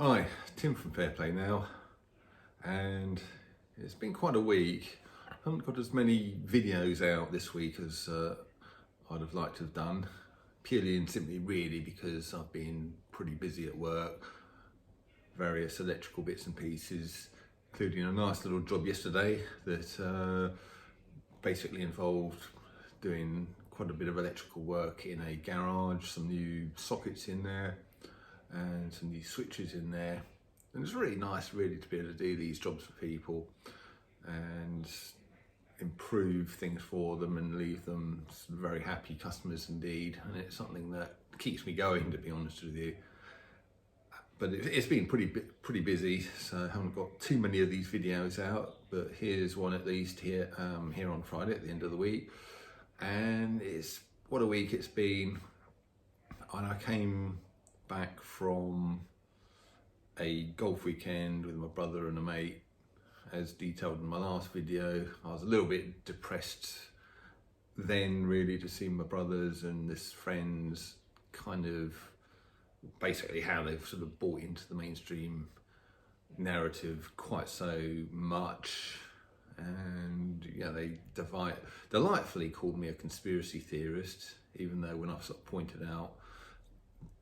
Hi, Tim from Fair Play now, and it's been quite a week. I haven't got as many videos out this week as I'd have liked to have done, purely and simply really because I've been pretty busy at work, various electrical bits and pieces, including a nice little job yesterday that basically involved doing quite a bit of electrical work in a garage, some new sockets in there and some new switches in there. And it's really nice really to be able to do these jobs for people and improve things for them and leave them very happy customers indeed. And it's something that keeps me going, to be honest with you. But it's been pretty busy, so I haven't got too many of these videos out, but here's one at least here on Friday at the end of the week. And it's what a week it's been. And I came back from a golf weekend with my brother and a mate. As detailed in my last video, I was a little bit depressed then really to see my brothers and this friends kind of basically how they've sort of bought into the mainstream narrative quite so much. And yeah, they delightfully called me a conspiracy theorist, even though when I sort of pointed out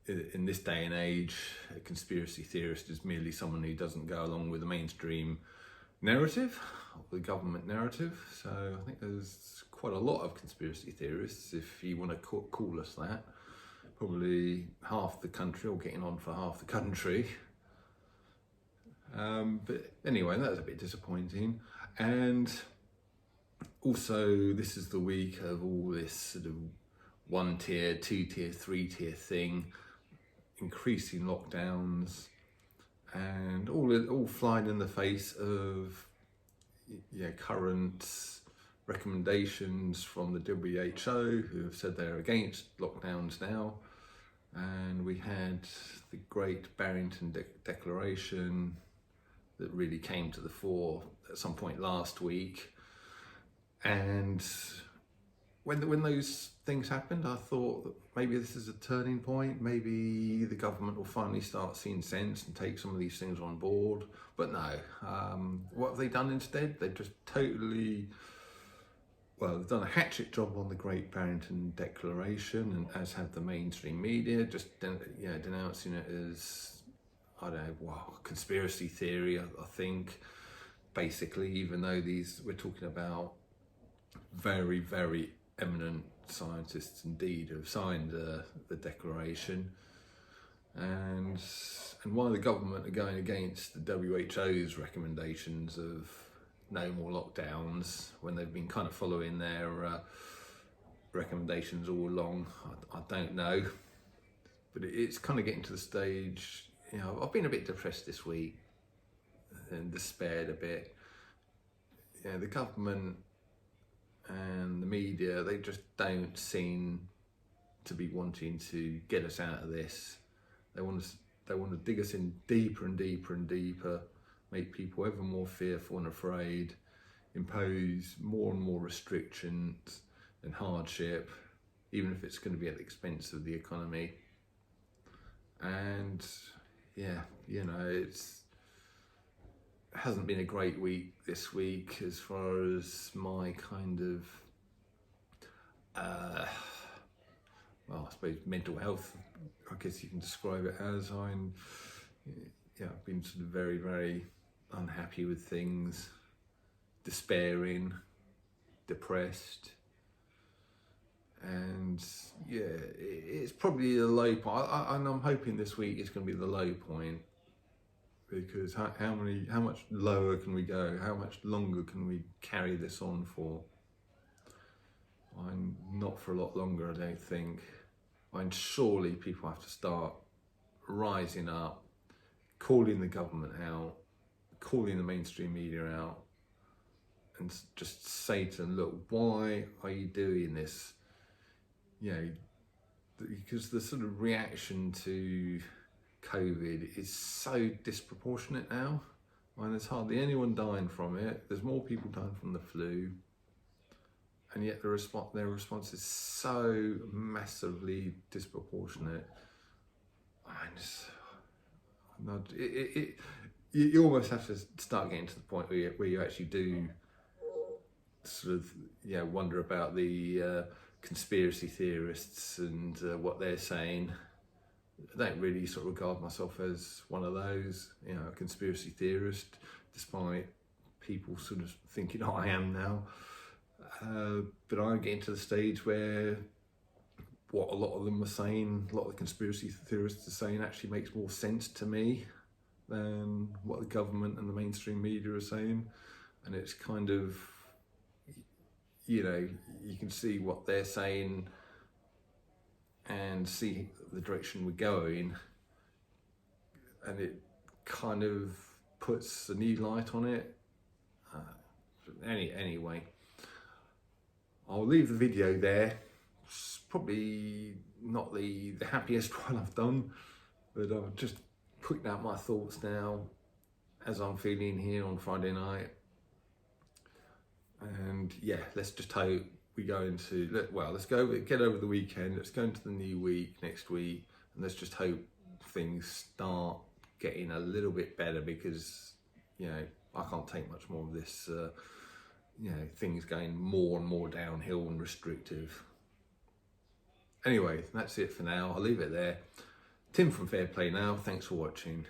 in this day and age, a conspiracy theorist is merely someone who doesn't go along with the mainstream narrative, the government narrative. So I think there's quite a lot of conspiracy theorists, if you want to call us that. Probably half the country, or getting on for half the country. But anyway, that was a bit disappointing. And also, this is the week of all this sort of 1 tier, 2 tier, 3 tier thing, increasing lockdowns, and all flying in the face of current recommendations from the WHO, who have said they're against lockdowns now. And we had the Great Barrington Declaration that really came to the fore at some point last week. And when those things happened, I thought that maybe this is a turning point. Maybe the government will finally start seeing sense and take some of these things on board. But no, what have they done instead? They've just totally, they've done a hatchet job on the Great Barrington Declaration, and as have the mainstream media, just denouncing it as, I don't know, conspiracy theory, I think, basically, even though we're talking about very, very eminent scientists indeed who have signed the declaration. And why the government are going against the WHO's recommendations of no more lockdowns when they've been kind of following their recommendations all along, I don't know. But it's kind of getting to the stage, I've been a bit depressed this week and despaired a bit. The government and the media, they just don't seem to be wanting to get us out of this. They want to dig us in deeper and deeper and deeper, make people ever more fearful and afraid, impose more and more restrictions and hardship, even if it's going to be at the expense of the economy. And it hasn't been a great week this week as far as my kind of I suppose mental health, I guess you can describe it as. I've been sort of very, very unhappy with things, despairing, depressed, and it's probably the low point. And I'm hoping this week is going to be the low point, because how much lower can we go? How much longer can we carry this on for? I'm not for a lot longer, I don't think. And surely people have to start rising up, calling the government out, calling the mainstream media out, and just say to them, look, why are you doing this? Because the sort of reaction to COVID is so disproportionate now. There's hardly anyone dying from it. There's more people dying from the flu. And yet their response is so massively disproportionate. You almost have to start getting to the point where you actually do sort of wonder about the conspiracy theorists and what they're saying. I don't really sort of regard myself as one of those, a conspiracy theorist, despite people sort of thinking I am now. But I'm getting to the stage where what a lot of them are saying, a lot of the conspiracy theorists are saying, actually makes more sense to me than what the government and the mainstream media are saying. And it's kind of, you can see what they're saying and see the direction we're going, and it kind of puts a new light on it. Anyway, I'll leave the video there. It's probably not the happiest one I've done, but I'm just putting out my thoughts now as I'm feeling here on Friday night. And yeah, let's just hope we go into, let's get over the weekend, let's go into the new week next week, and let's just hope things start getting a little bit better, because I can't take much more of this things going more and more downhill and restrictive. Anyway, that's it for now. I'll leave it there. Tim from Fair Play Now, thanks for watching.